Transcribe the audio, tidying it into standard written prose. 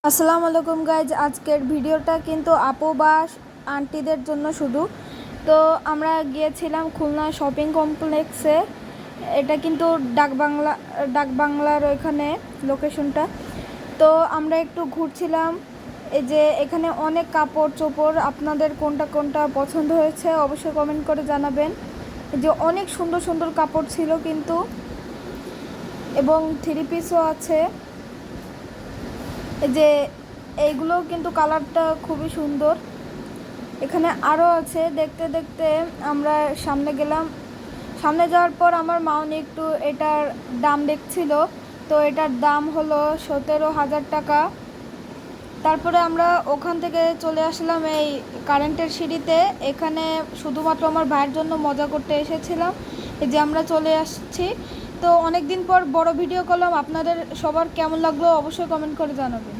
আসসালামু আলাইকুম গাইজ, আজকের ভিডিওটা কিন্তু আপু বা আন্টিদের জন্য শুধু। তো আমরা গিয়েছিলাম খুলনা শপিং কমপ্লেক্সে। এটা কিন্তু ডাকবাংলার ওইখানে লোকেশনটা। তো আমরা একটু ঘুরছিলাম। এই যে এখানে অনেক কাপড় চোপড়, আপনাদের কোনটা কোনটা পছন্দ হয়েছে অবশ্যই কমেন্ট করে জানাবেন। যে অনেক সুন্দর সুন্দর কাপড় ছিল কিন্তু, এবং থ্রি পিসও আছে। এই যে এইগুলো কিন্তু কালারটা খুবই সুন্দর। এখানে আরও আছে। দেখতে দেখতে আমরা সামনে গেলাম। সামনে যাওয়ার পর আমার মাউনি একটু এটার দাম দেখছিল। তো এটার দাম হলো 17,000 টাকা। তারপরে আমরা ওখান থেকে চলে আসলাম এই কারেন্টের সিঁড়িতে। এখানে শুধুমাত্র আমার ভাইয়ের জন্য মজা করতে এসেছিলাম। এই যে আমরা চলে আসছি। তো অনেক দিন পর বড় ভিডিও করলাম। আপনাদের সবার কেমন লাগলো অবশ্যই কমেন্ট করে জানাবেন।